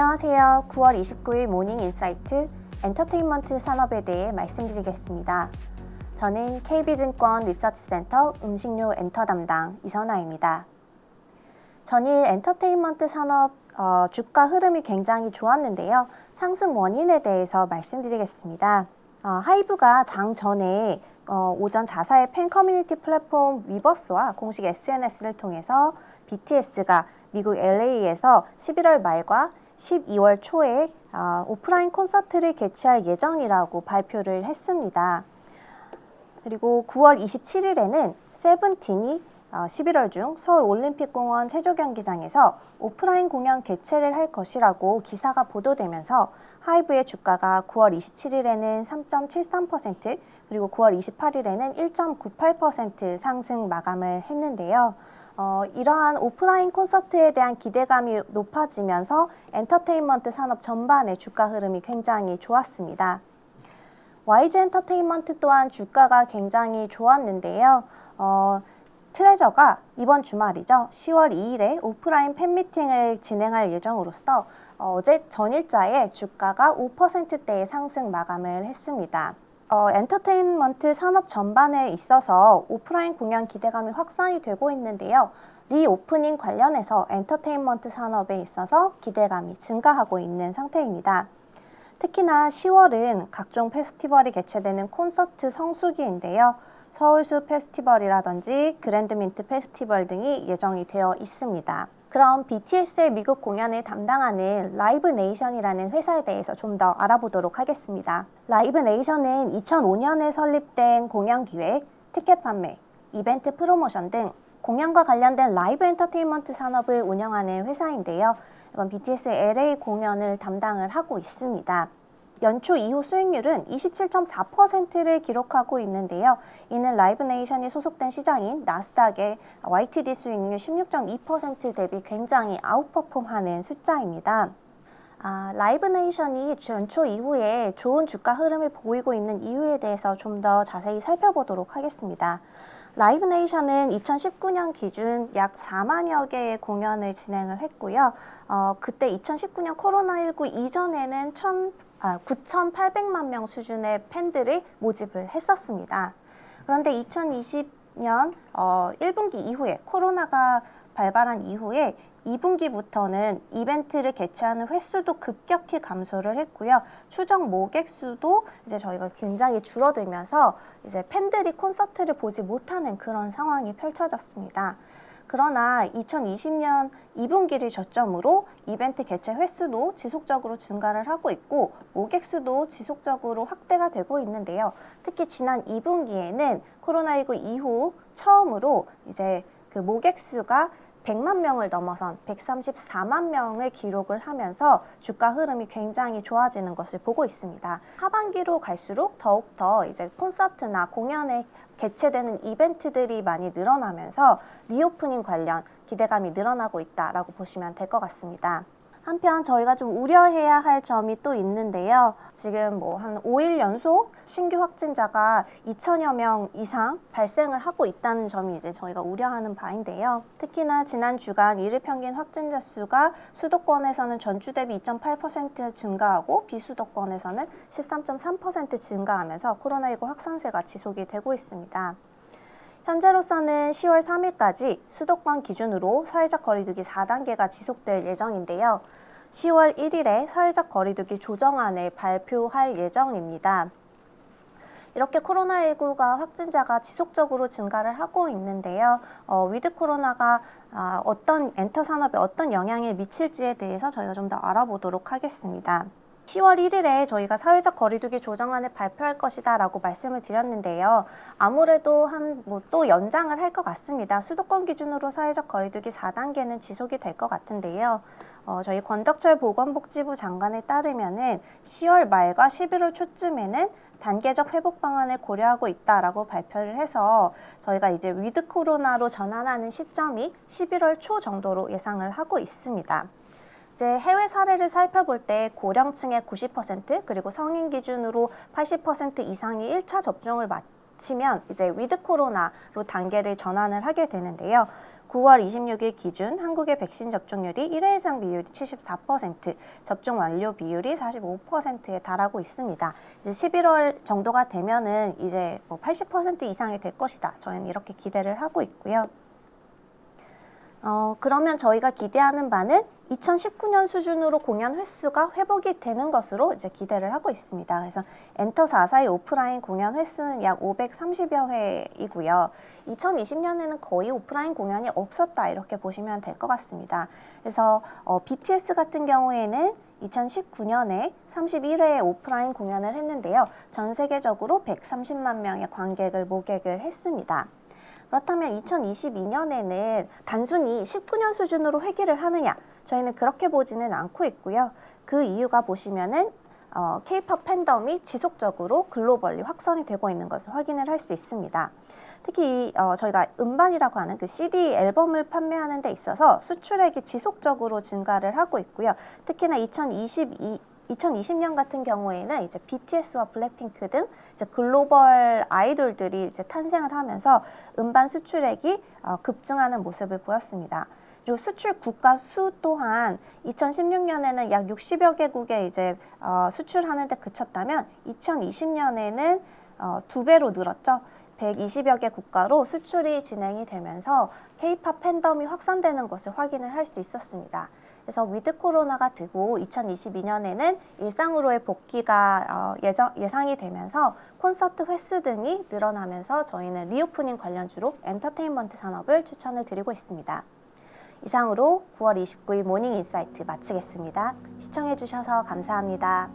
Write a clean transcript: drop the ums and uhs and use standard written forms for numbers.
안녕하세요. 9월 29일 모닝 인사이트 엔터테인먼트 산업에 대해 말씀드리겠습니다. 저는 KB증권 리서치센터 음식료 엔터 담당 이선아입니다. 전일 엔터테인먼트 산업 주가 흐름이 굉장히 좋았는데요. 상승 원인에 대해서 말씀드리겠습니다. 하이브가 장 전에 오전 자사의 팬 커뮤니티 플랫폼 위버스와 공식 SNS를 통해서 BTS가 미국 LA에서 11월 말과 12월 초에 오프라인 콘서트를 개최할 예정이라고 발표를 했습니다. 그리고 9월 27일에는 세븐틴이 11월 중 서울올림픽공원 체조경기장에서 오프라인 공연 개최를 할 것이라고 기사가 보도되면서 하이브의 주가가 9월 27일에는 3.73% 그리고 9월 28일에는 1.98% 상승 마감을 했는데요. 이러한 오프라인 콘서트에 대한 기대감이 높아지면서 엔터테인먼트 산업 전반의 주가 흐름이 굉장히 좋았습니다. YG 엔터테인먼트 또한 주가가 굉장히 좋았는데요. 트레저가 이번 주말이죠. 10월 2일에 오프라인 팬미팅을 진행할 예정으로서 어제 전일자에 주가가 5%대의 상승 마감을 했습니다. 엔터테인먼트 산업 전반에 있어서 오프라인 공연 기대감이 확산이 되고 있는데요. 리오프닝 관련해서 엔터테인먼트 산업에 있어서 기대감이 증가하고 있는 상태입니다. 특히나 10월은 각종 페스티벌이 개최되는 콘서트 성수기인데요. 서울숲 페스티벌이라든지 그랜드민트 페스티벌 등이 예정이 되어 있습니다. 그럼 BTS의 미국 공연을 담당하는 라이브네이션이라는 회사에 대해서 좀 더 알아보도록 하겠습니다. 라이브네이션은 2005년에 설립된 공연 기획, 티켓 판매, 이벤트 프로모션 등 공연과 관련된 라이브 엔터테인먼트 산업을 운영하는 회사인데요. 이번 BTS의 LA 공연을 담당을 하고 있습니다. 연초 이후 수익률은 27.4%를 기록하고 있는데요. 이는 라이브네이션이 소속된 시장인 나스닥의 YTD 수익률 16.2% 대비 굉장히 아웃퍼폼하는 숫자입니다. 라이브네이션이 연초 이후에 좋은 주가 흐름을 보이고 있는 이유에 대해서 좀 더 자세히 살펴보도록 하겠습니다. 라이브네이션은 2019년 기준 약 4만여 개의 공연을 진행을 했고요. 그때 2019년 코로나19 이전에는 9,800만 명 수준의 팬들을 모집을 했었습니다. 그런데 2020년 1분기 이후에 코로나가 발발한 이후에 2분기부터는 이벤트를 개최하는 횟수도 급격히 감소를 했고요. 추정 모객 수도 이제 저희가 굉장히 줄어들면서 이제 팬들이 콘서트를 보지 못하는 그런 상황이 펼쳐졌습니다. 그러나 2020년 2분기를 저점으로 이벤트 개최 횟수도 지속적으로 증가를 하고 있고 모객 수도 지속적으로 확대가 되고 있는데요. 특히 지난 2분기에는 코로나19 이후 처음으로 이제 그 모객 수가 100만 명을 넘어선 134만 명을 기록을 하면서 주가 흐름이 굉장히 좋아지는 것을 보고 있습니다. 하반기로 갈수록 더욱더 이제 콘서트나 공연에 개최되는 이벤트들이 많이 늘어나면서 리오프닝 관련 기대감이 늘어나고 있다라고 보시면 될 것 같습니다. 한편 저희가 좀 우려해야 할 점이 또 있는데요. 지금 한 5일 연속 신규 확진자가 2천여 명 이상 발생을 하고 있다는 점이 이제 저희가 우려하는 바인데요. 특히나 지난 주간 일일 평균 확진자 수가 수도권에서는 전주 대비 2.8% 증가하고 비수도권에서는 13.3% 증가하면서 코로나19 확산세가 지속이 되고 있습니다. 현재로서는 10월 3일까지 수도권 기준으로 사회적 거리두기 4단계가 지속될 예정인데요. 10월 1일에 사회적 거리두기 조정안을 발표할 예정입니다. 이렇게 코로나19가 확진자가 지속적으로 증가를 하고 있는데요. 위드 코로나가 어떤 엔터 산업에 어떤 영향을 미칠지에 대해서 저희가 좀 더 알아보도록 하겠습니다. 10월 1일에 저희가 사회적 거리두기 조정안을 발표할 것이다 라고 말씀을 드렸는데요. 아무래도 또 연장을 할 것 같습니다. 수도권 기준으로 사회적 거리두기 4단계는 지속이 될 것 같은데요. 저희 권덕철 보건복지부 장관에 따르면은 10월 말과 11월 초쯤에는 단계적 회복 방안을 고려하고 있다라고 발표를 해서 저희가 이제 위드 코로나로 전환하는 시점이 11월 초 정도로 예상을 하고 있습니다. 이제 해외 사례를 살펴볼 때 고령층의 90% 그리고 성인 기준으로 80% 이상이 1차 접종을 겹치면 이제 위드 코로나로 단계를 전환을 하게 되는데요. 9월 26일 기준 한국의 백신 접종률이 1회 이상 비율이 74%, 접종 완료 비율이 45%에 달하고 있습니다. 이제 11월 정도가 되면은 이제 뭐 80% 이상이 될 것이다. 저희는 이렇게 기대를 하고 있고요. 그러면 저희가 기대하는 바는 2019년 수준으로 공연 횟수가 회복이 되는 것으로 이제 기대를 하고 있습니다. 그래서 엔터 4사의 오프라인 공연 횟수는 약 530여 회이고요. 2020년에는 거의 오프라인 공연이 없었다 이렇게 보시면 될 것 같습니다. 그래서 BTS 같은 경우에는 2019년에 31회의 오프라인 공연을 했는데요. 전 세계적으로 130만 명의 관객을 모객을 했습니다. 그렇다면 2022년에는 단순히 19년 수준으로 회귀를 하느냐? 저희는 그렇게 보지는 않고 있고요. 그 이유가 보시면은 K-pop 팬덤이 지속적으로 글로벌리 확산이 되고 있는 것을 확인을 할 수 있습니다. 특히 저희가 음반이라고 하는 그 CD 앨범을 판매하는 데 있어서 수출액이 지속적으로 증가를 하고 있고요. 특히나 2020년 같은 경우에는 이제 BTS와 블랙핑크 등 이제 글로벌 아이돌들이 이제 탄생을 하면서 음반 수출액이 급증하는 모습을 보였습니다. 그리고 수출 국가 수 또한 2016년에는 약 60여 개국에 이제 수출하는 데 그쳤다면 2020년에는 2배로 늘었죠. 120여 개 국가로 수출이 진행이 되면서 K-pop 팬덤이 확산되는 것을 확인을 할 수 있었습니다. 그래서 위드 코로나가 되고 2022년에는 일상으로의 복귀가 예상이 되면서 콘서트 횟수 등이 늘어나면서 저희는 리오프닝 관련주로 엔터테인먼트 산업을 추천을 드리고 있습니다. 이상으로 9월 29일 모닝 인사이트 마치겠습니다. 시청해주셔서 감사합니다.